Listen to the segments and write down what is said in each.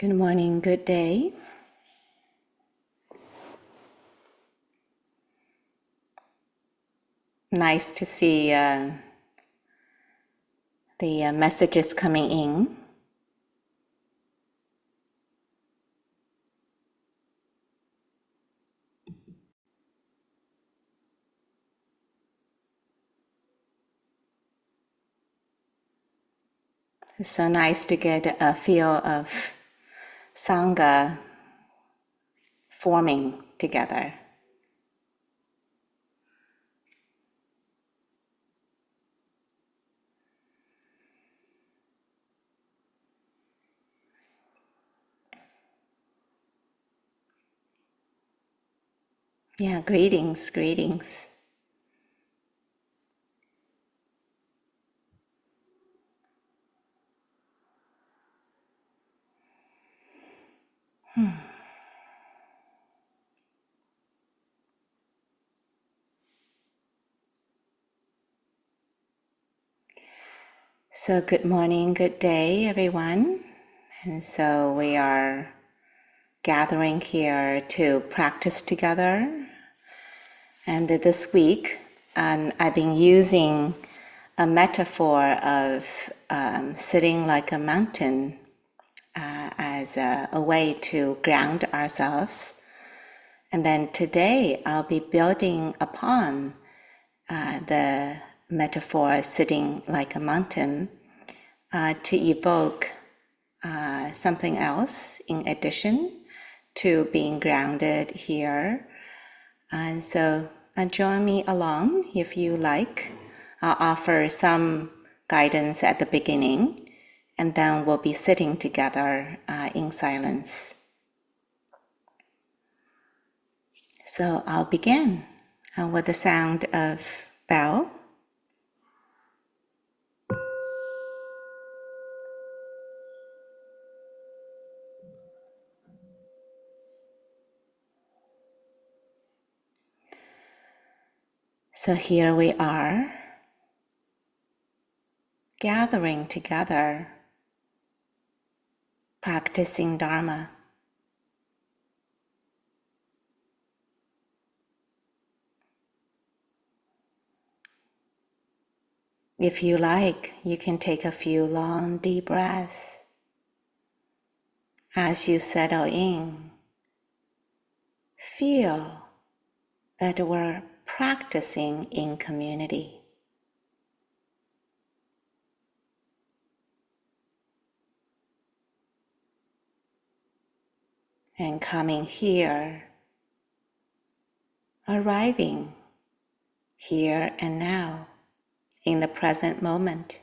Good morning, good day. Nice to see the messages coming in. It's so nice to get a feel of Sangha forming together. Yeah, greetings, greetings. So good morning, good day, everyone. And so we are gathering here to practice together. And this week, I've been using a metaphor of sitting like a mountain as a way to ground ourselves. And then today I'll be building upon the metaphor sitting like a mountain to evoke something else in addition to being grounded here. And so join me along if you like. I'll offer some guidance at the beginning, and then we'll be sitting together in silence. So I'll begin with the sound of bell. So here we are, gathering together, practicing Dharma. If you like, you can take a few long, deep breaths. As you settle in, feel that we're practicing in community. And coming here, arriving here and now, in the present moment.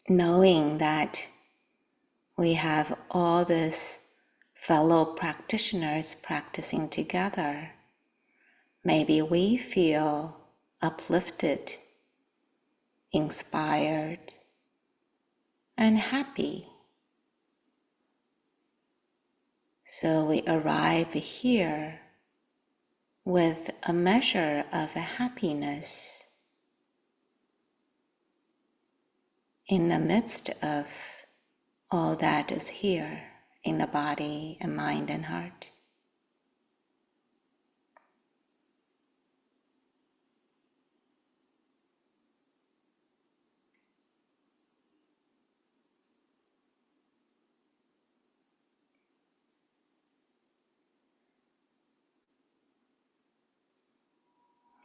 Knowing that we have all these fellow practitioners practicing together, maybe we feel uplifted, inspired, and happy. So we arrive here with a measure of happiness in the midst of all that is here in the body and mind and heart.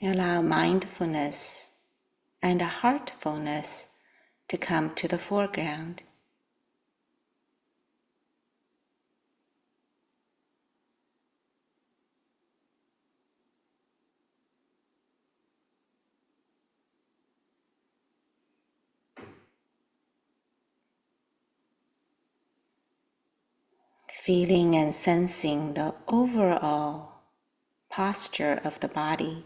Allow mindfulness and heartfulness to come to the foreground. Feeling and sensing the overall posture of the body.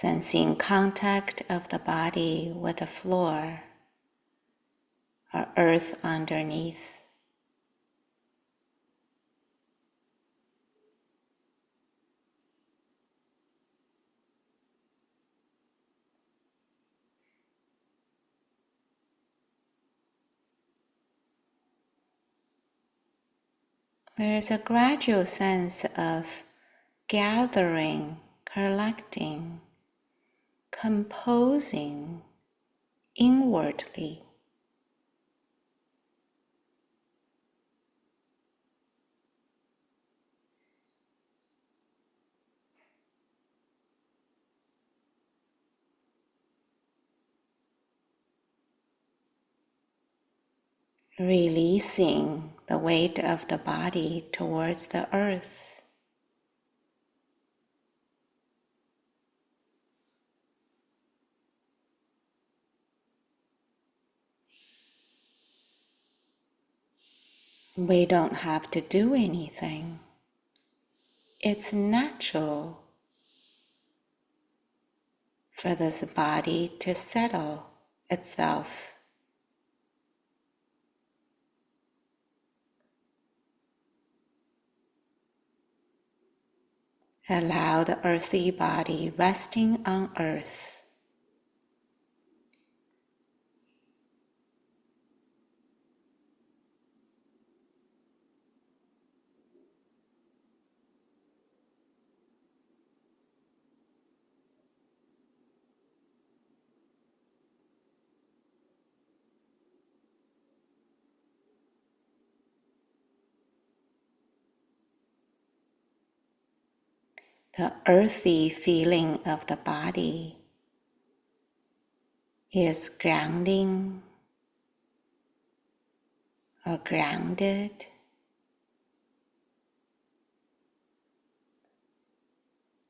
sensing contact of the body with the floor or earth underneath. There is a gradual sense of gathering, collecting, composing inwardly. Releasing the weight of the body towards the earth. We don't have to do anything. It's natural for this body to settle itself. Allow the earthy body resting on earth. The earthy feeling of the body is grounding or grounded,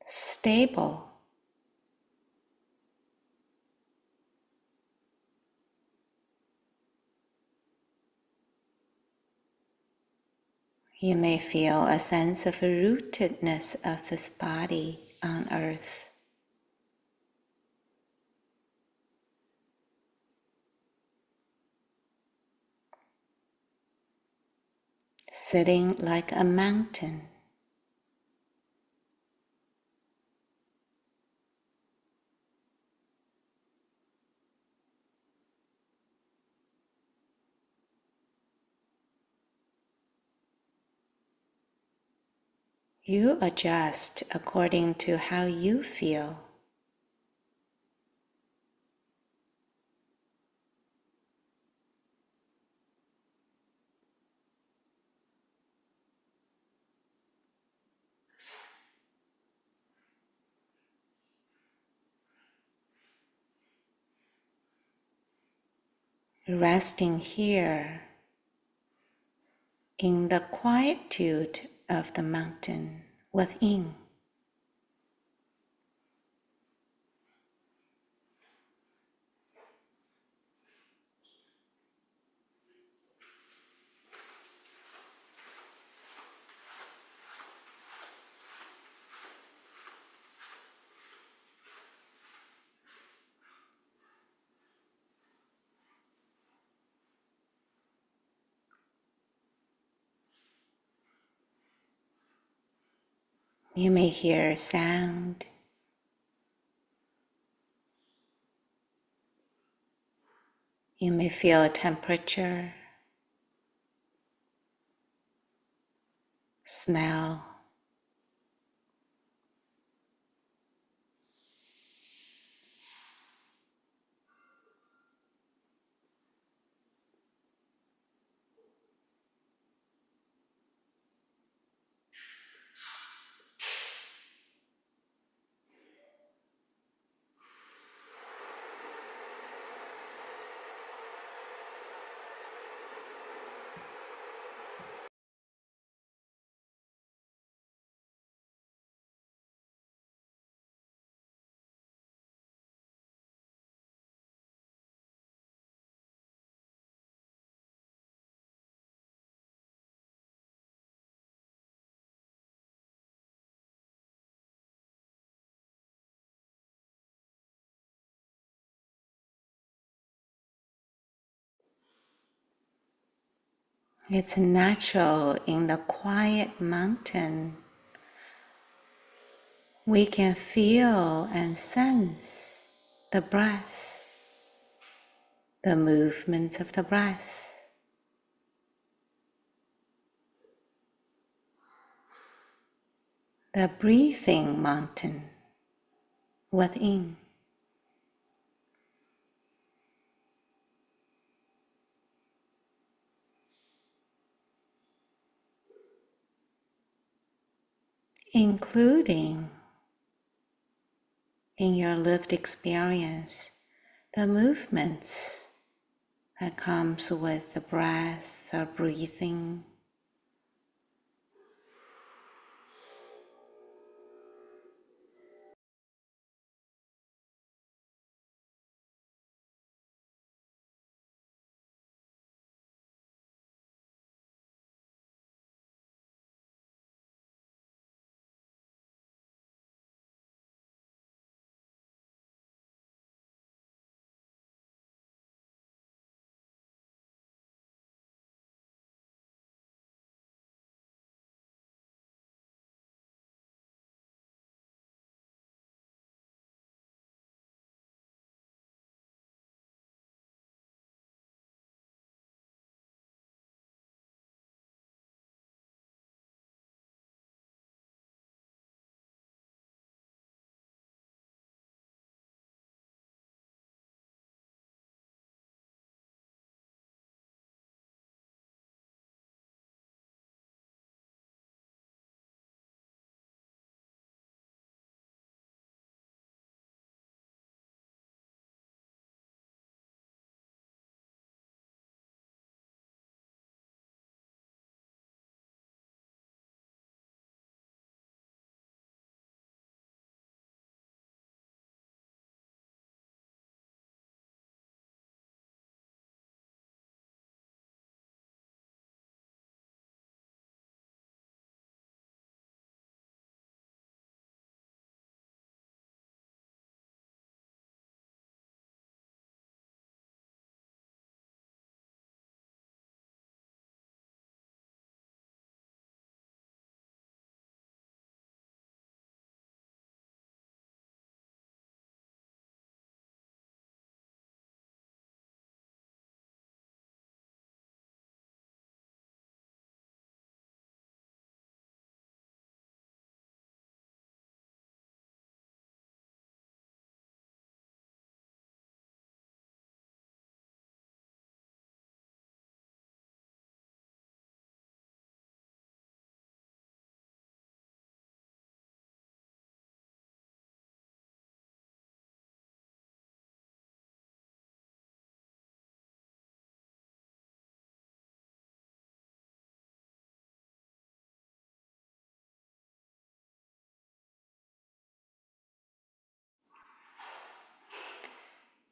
stable. You may feel a sense of rootedness of this body on earth. Sitting like a mountain. You adjust according to how you feel. Resting here in the quietude of the mountain within. You may hear sound. You may feel a temperature, smell. It's natural in the quiet mountain. We can feel and sense the breath, the movements of the breath. The breathing mountain within. Including in your lived experience the movements that comes with the breath or breathing.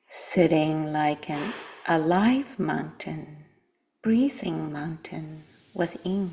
Sitting like an alive mountain, breathing mountain within.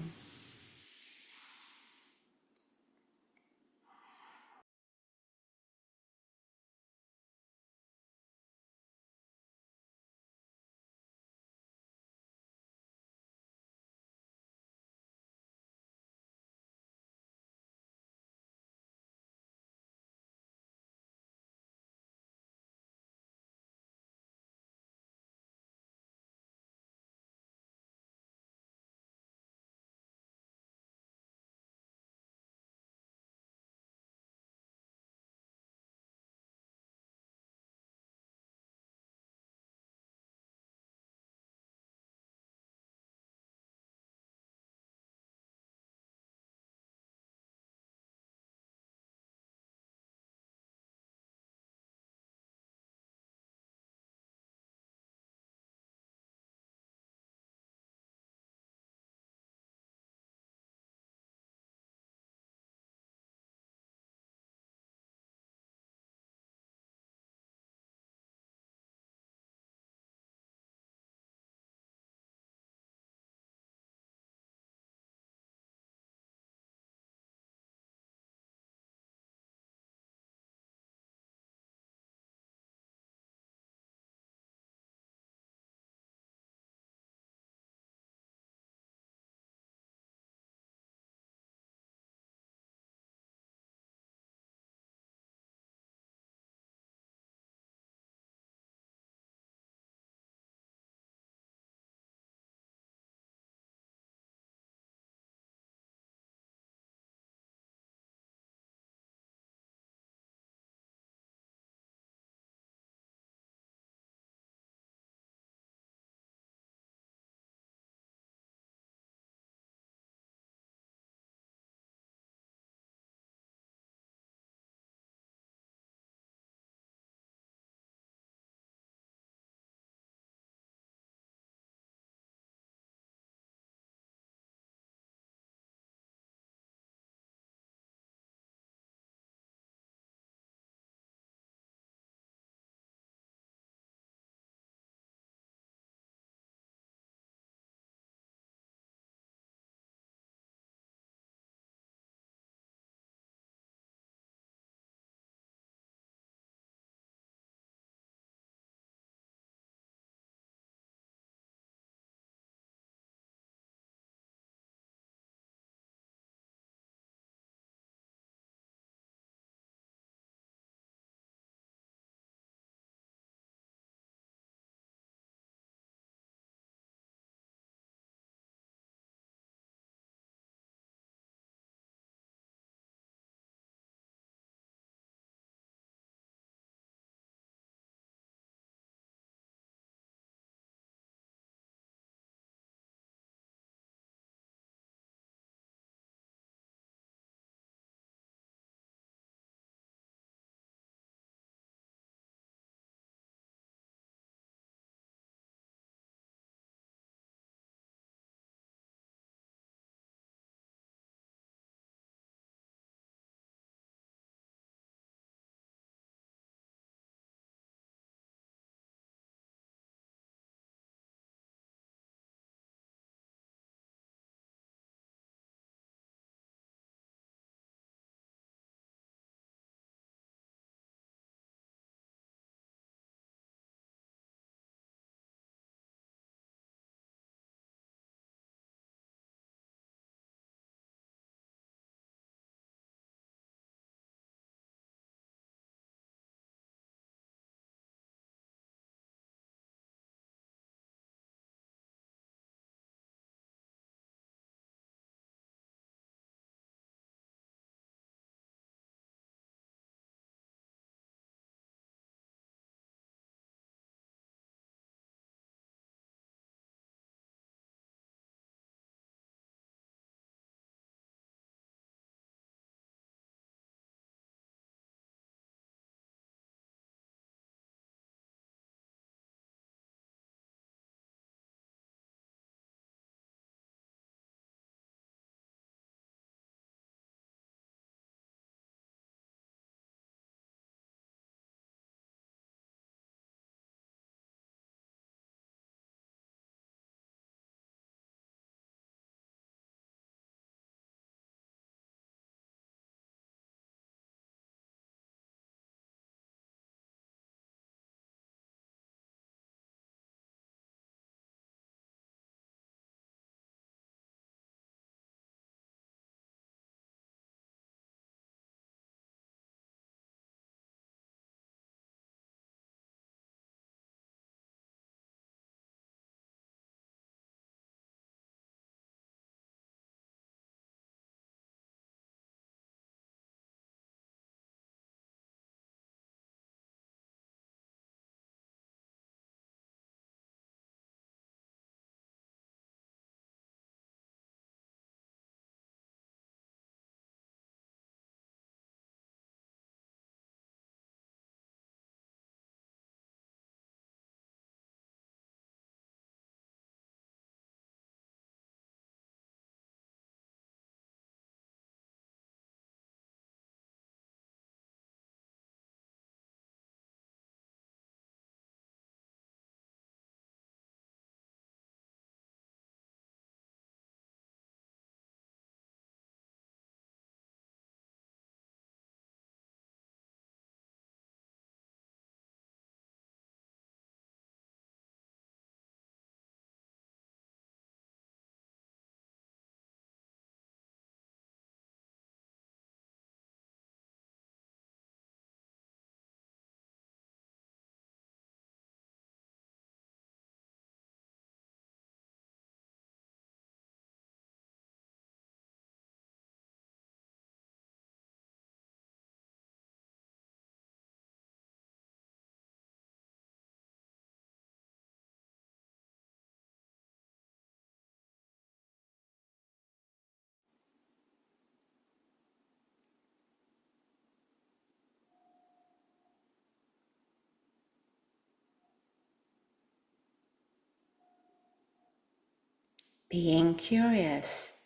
being curious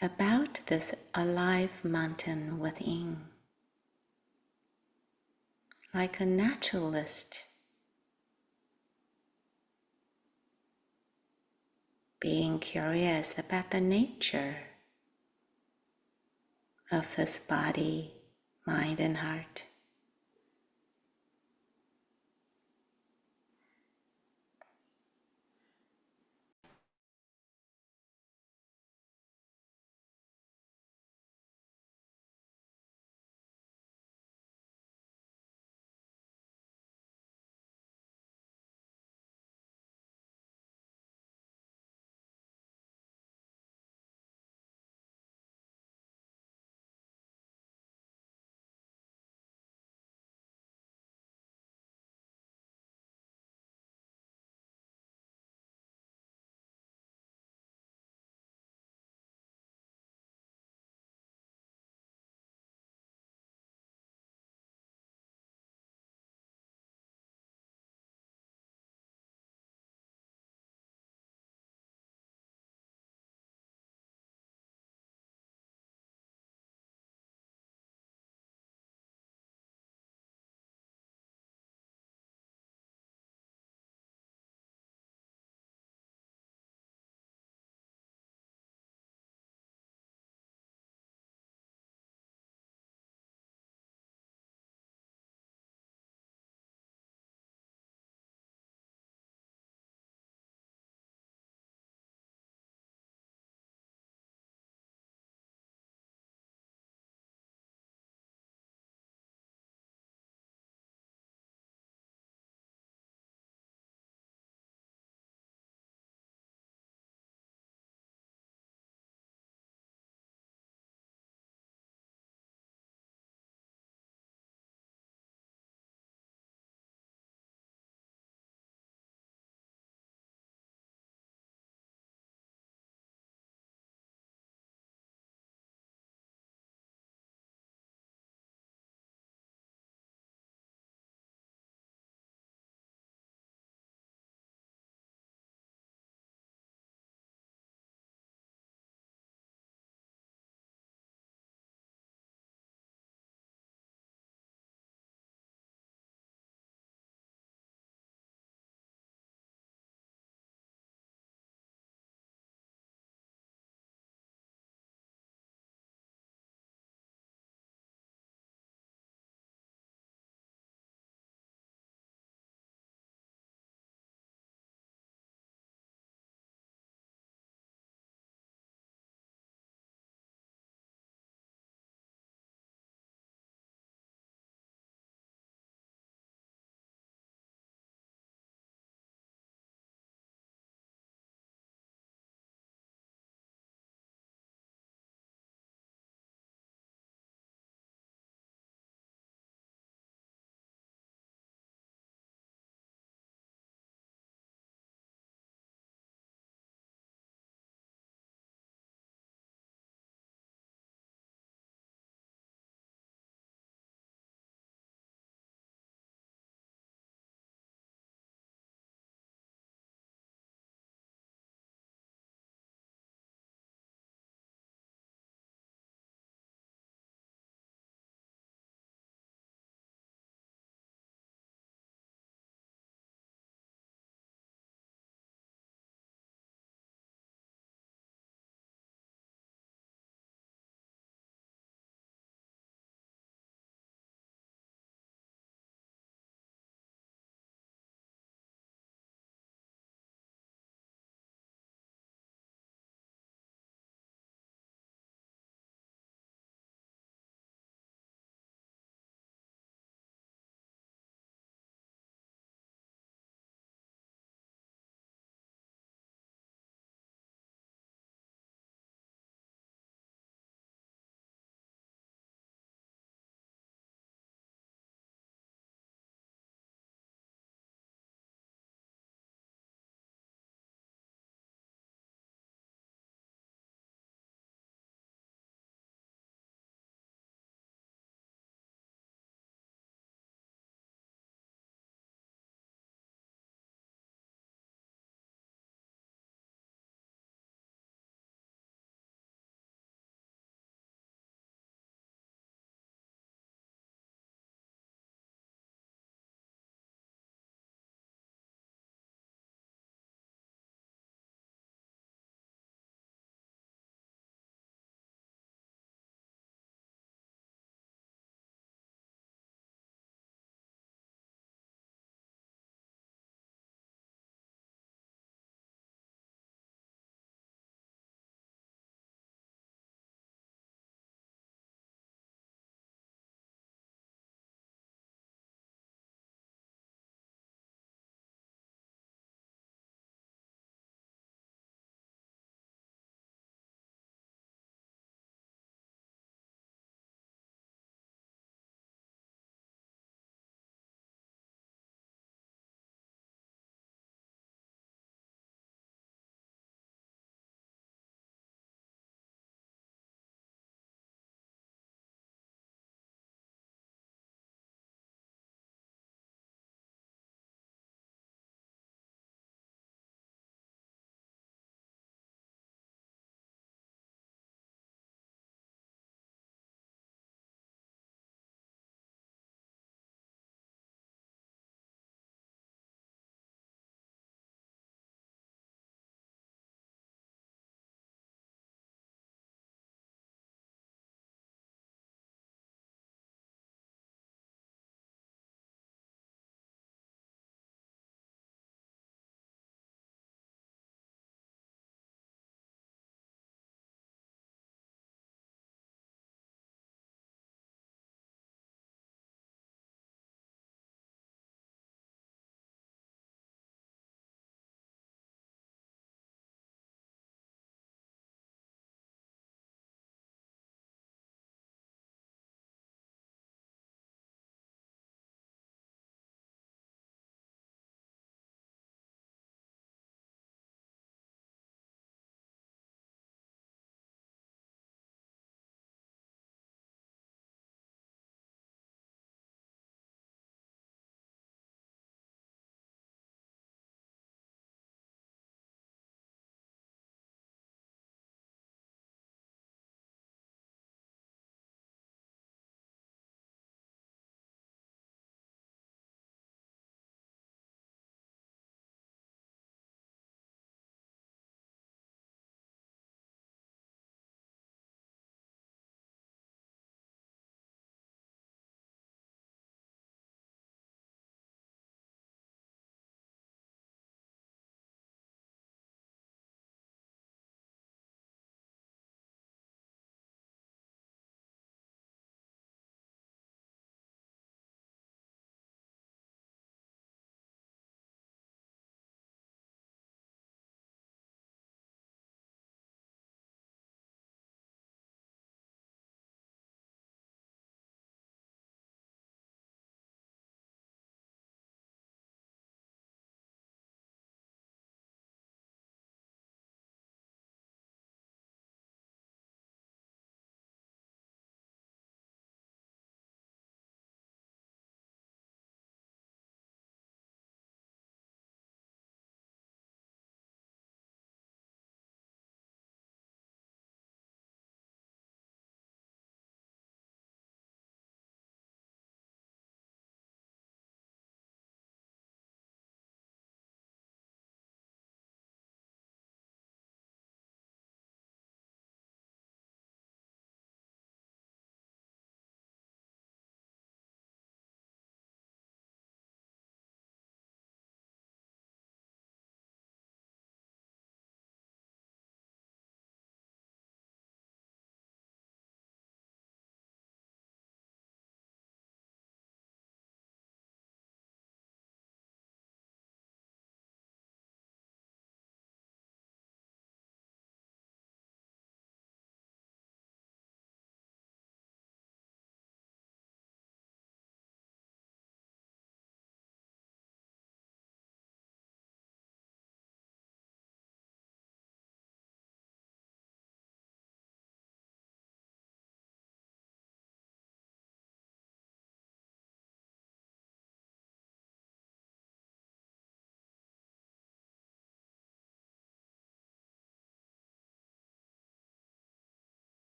about this alive mountain within, like a naturalist, being curious about the nature of this body, mind, and heart.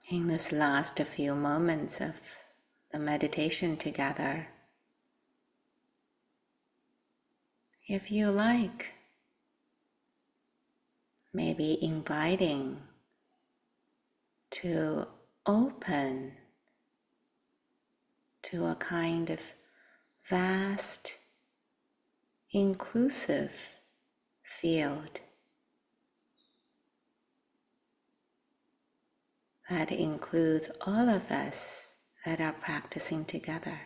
in this last few moments of the meditation together. If you like, maybe inviting to open to a kind of vast, inclusive field that includes all of us that are practicing together.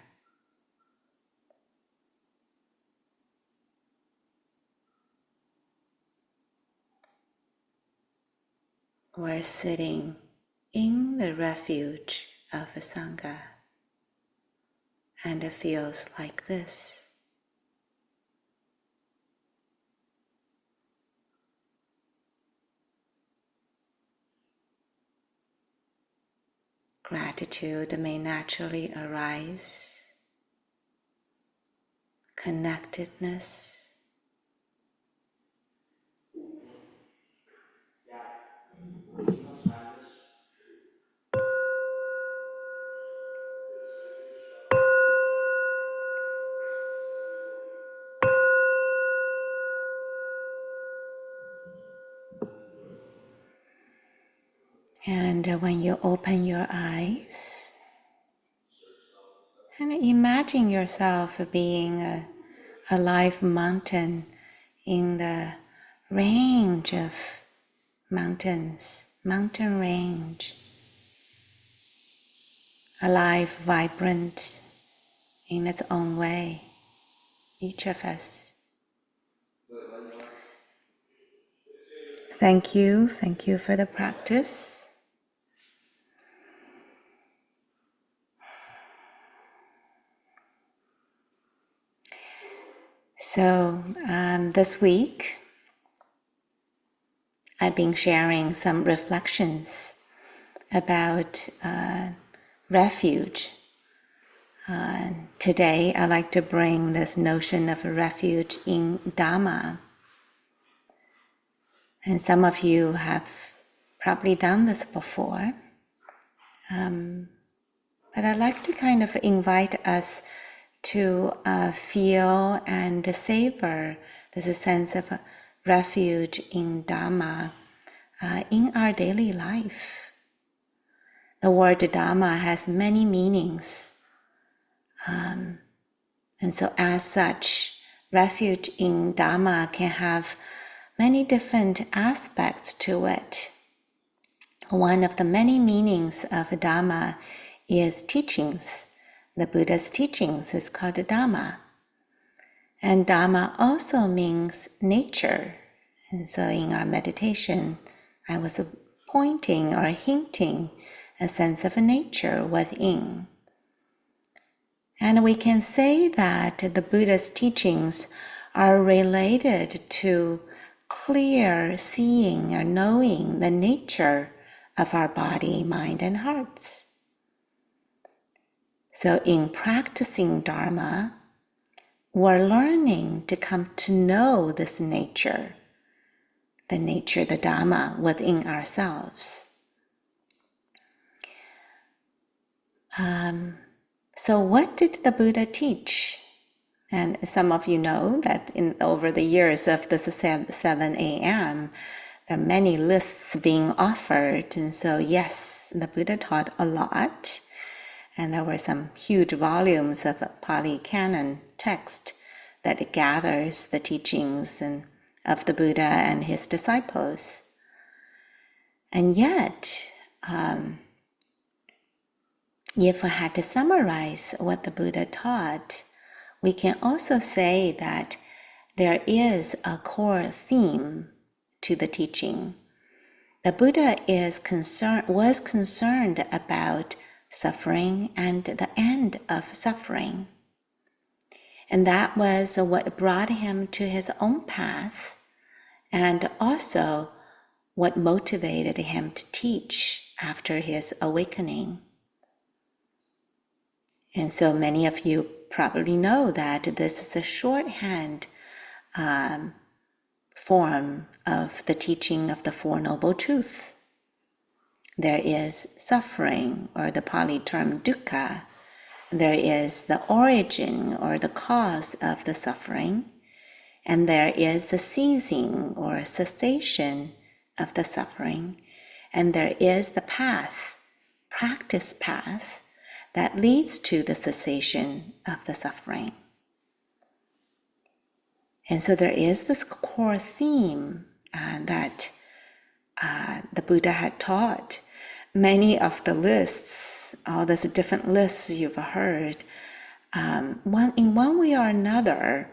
We're sitting in the refuge of a Sangha, and it feels like this. Gratitude may naturally arise, connectedness, and when you open your eyes, and imagine yourself being a live mountain in the range of mountains, mountain range, alive, vibrant in its own way, each of us. Thank you for the practice. So this week, I've been sharing some reflections about refuge. Today, I like to bring this notion of a refuge in Dharma. And some of you have probably done this before. But I'd like to kind of invite us to feel and savor this sense of refuge in Dharma in our daily life. The word Dharma has many meanings. And so as such, refuge in Dharma can have many different aspects to it. One of the many meanings of Dharma is teachings. The Buddha's teachings is called Dharma. And Dharma also means nature. And so in our meditation, I was pointing or hinting a sense of nature within. And we can say that the Buddha's teachings are related to clear seeing or knowing the nature of our body, mind, and hearts. So in practicing Dharma, we're learning to come to know this nature, the Dharma within ourselves. So what did the Buddha teach? And some of you know that over the years of this 7 a.m., there are many lists being offered. And so yes, the Buddha taught a lot. And there were some huge volumes of Pali Canon text that gathers the teachings of the Buddha and his disciples. And yet, if I had to summarize what the Buddha taught, we can also say that there is a core theme to the teaching. The Buddha was concerned about suffering and the end of suffering. And that was what brought him to his own path, and also what motivated him to teach after his awakening. And so many of you probably know that this is a shorthand form of the teaching of the Four Noble Truths. there is suffering, or the Pali term dukkha. There is the origin or the cause of the suffering, and there is a ceasing or cessation of the suffering, and there is the path, practice path, that leads to the cessation of the suffering. And so there is this core theme that the Buddha had taught. Many of the lists, all those different lists you've heard, in one way or another,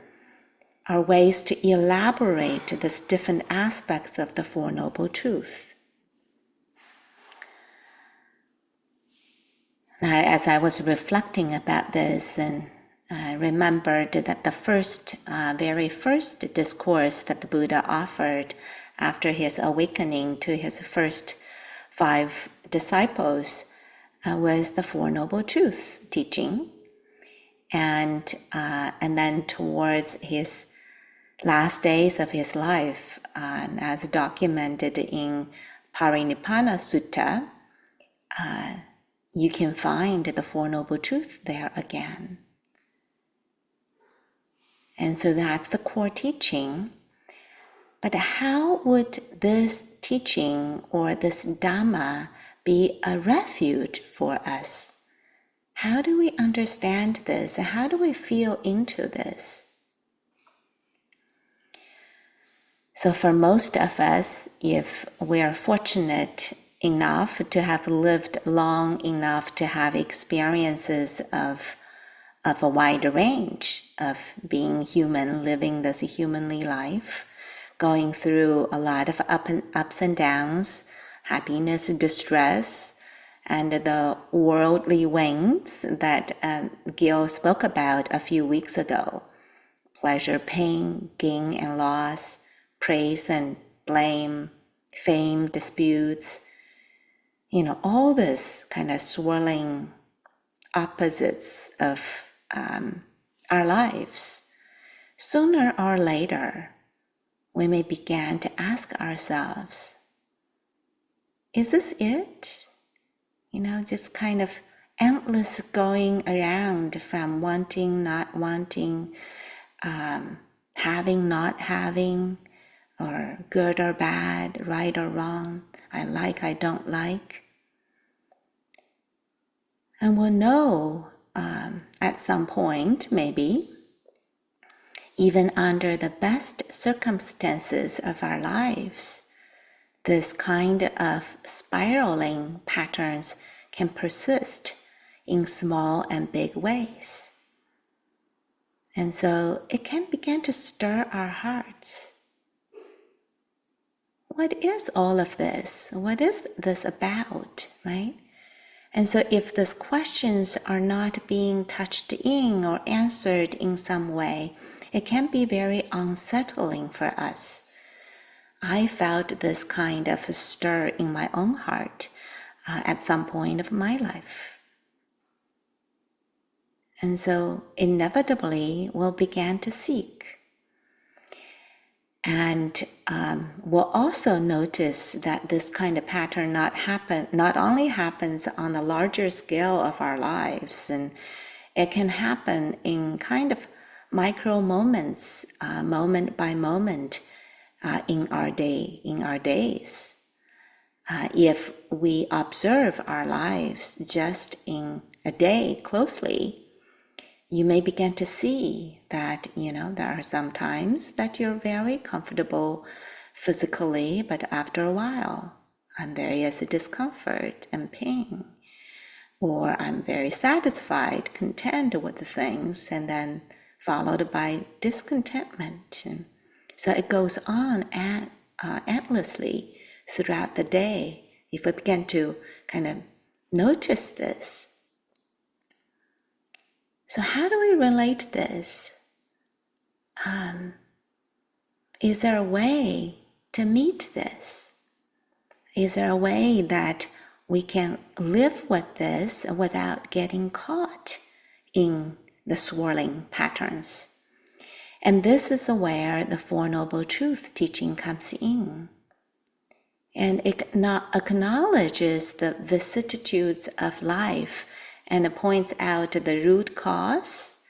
are ways to elaborate these different aspects of the Four Noble Truths. Now, as I was reflecting about this, and I remembered that the very first discourse that the Buddha offered after his awakening to his first 5 disciples was the Four Noble Truths teaching. And then towards his last days of his life, as documented in Parinibbana Sutta, you can find the Four Noble Truths there again. And so that's the core teaching. But how would this teaching or this Dhamma be a refuge for us? How do we understand this? How do we feel into this? So for most of us, if we are fortunate enough to have lived long enough to have experiences of a wide range of being human, living this humanly life, going through a lot of ups and downs, happiness, distress, and the worldly winds that Gil spoke about a few weeks ago. Pleasure, pain, gain and loss, praise and blame, fame, disputes, all this kind of swirling opposites of our lives. Sooner or later, we may begin to ask ourselves, is this it? Just kind of endless going around from wanting, not wanting, having, not having, or good or bad, right or wrong, I like, I don't like. And we'll know at some point, maybe, even under the best circumstances of our lives, this kind of spiraling patterns can persist in small and big ways. And so it can begin to stir our hearts. What is all of this? What is this about, right? And so if these questions are not being touched in or answered in some way, it can be very unsettling for us. I felt this kind of a stir in my own heart at some point of my life. And so inevitably we'll begin to seek. And we'll also notice that this kind of pattern not only happens on the larger scale of our lives, and it can happen in kind of micro moments, moment by moment, in our days. If we observe our lives just in a day closely, you may begin to see that, there are some times that you're very comfortable physically, but after a while, and there is a discomfort and pain. Or I'm very satisfied, content with the things, and then followed by discontentment. And so it goes on endlessly throughout the day. If we begin to kind of notice this. So how do we relate this? Is there a way to meet this? Is there a way that we can live with this without getting caught in the swirling patterns? And this is where the Four Noble Truths teaching comes in. and it acknowledges the vicissitudes of life and points out the root cause,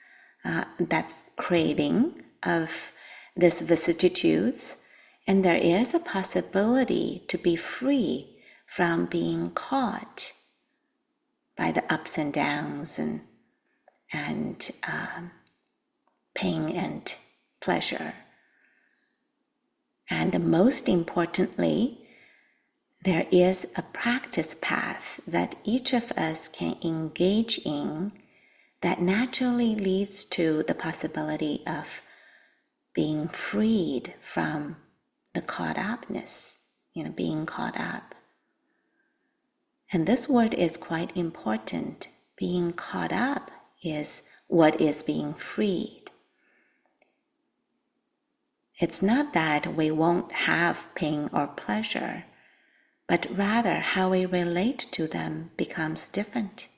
that's craving of these vicissitudes, and there is a possibility to be free from being caught by the ups and downs and pain and pleasure. And most importantly, there is a practice path that each of us can engage in that naturally leads to the possibility of being freed from the caught upness, being caught up. And this word is quite important. Being caught up is what is being freed. It's not that we won't have pain or pleasure, but rather how we relate to them becomes different.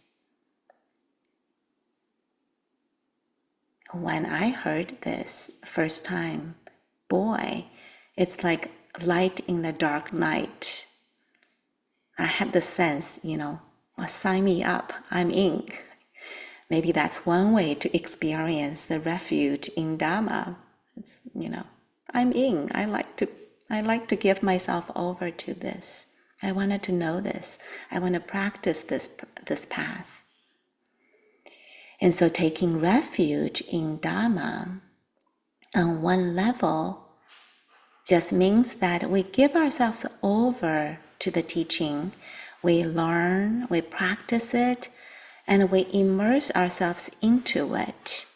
When I heard this first time, boy, it's like light in the dark night. I had the sense, well, sign me up, I'm in. Maybe that's one way to experience the refuge in Dharma. It's, I'm in. I like to give myself over to this. I wanted to know this. I want to practice this path. And so taking refuge in Dharma on one level just means that we give ourselves over to the teaching. We learn, we practice it, and we immerse ourselves into it.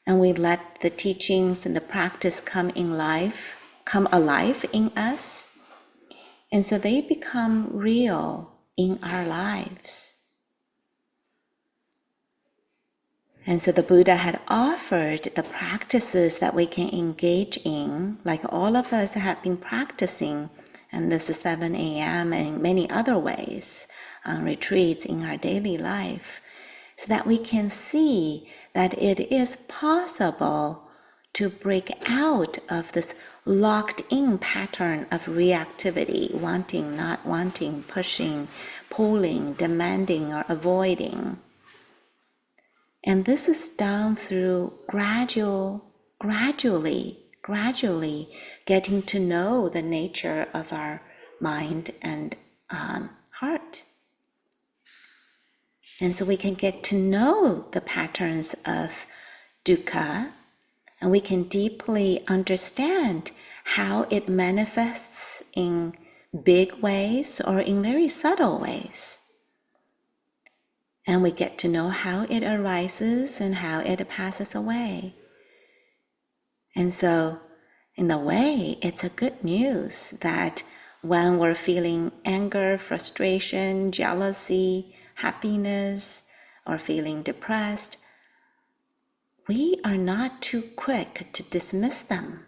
And we let the teachings and the practice come alive in us. And so they become real in our lives. And so the Buddha had offered the practices that we can engage in, like all of us have been practicing, and this is 7 a.m. and many other ways, on retreats in our daily life, so that we can see that it is possible to break out of this locked-in pattern of reactivity, wanting, not wanting, pushing, pulling, demanding, or avoiding. And this is done through gradually getting to know the nature of our mind and heart. And so we can get to know the patterns of dukkha, and we can deeply understand how it manifests in big ways or in very subtle ways. And we get to know how it arises and how it passes away. And so, in a way, it's a good news that when we're feeling anger, frustration, jealousy, happiness, or feeling depressed, we are not too quick to dismiss them.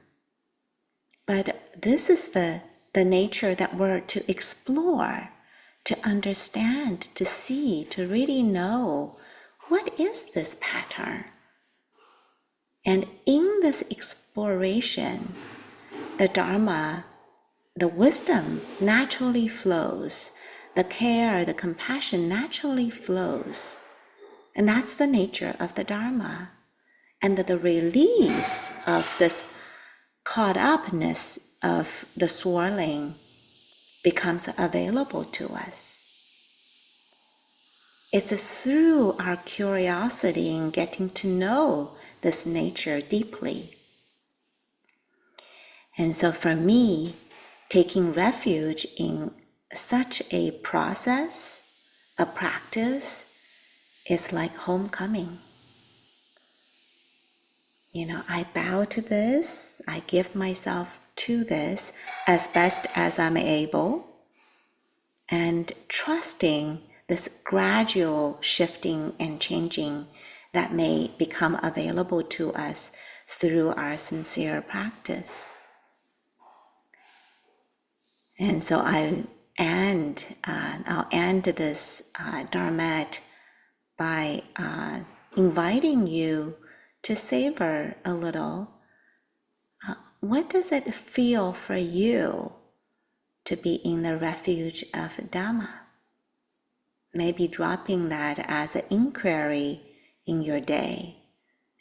But this is the nature that we're to explore, to understand, to see, to really know, what is this pattern? And in this exploration, the Dharma, the wisdom naturally flows, the care, the compassion naturally flows. And that's the nature of the Dharma. And the release of this caught upness of the swirling becomes available to us. It's through our curiosity in getting to know this nature deeply. And so for me, taking refuge in such a process, a practice, is like homecoming. I bow to this, I give myself to this as best as I'm able, and trusting this gradual shifting and changing that may become available to us through our sincere practice. And so I'll end this Dharmette by inviting you to savor a little. What does it feel for you to be in the refuge of Dharma. Maybe dropping that as an inquiry in your day,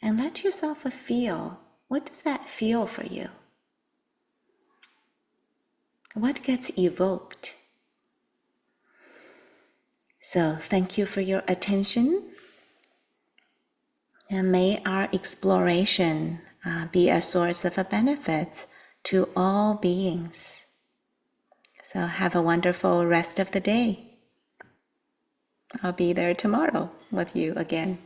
and let yourself feel, what does that feel for you? What gets evoked? So thank you for your attention, and may our exploration be a source of benefits to all beings. So have a wonderful rest of the day. I'll be there tomorrow with you again.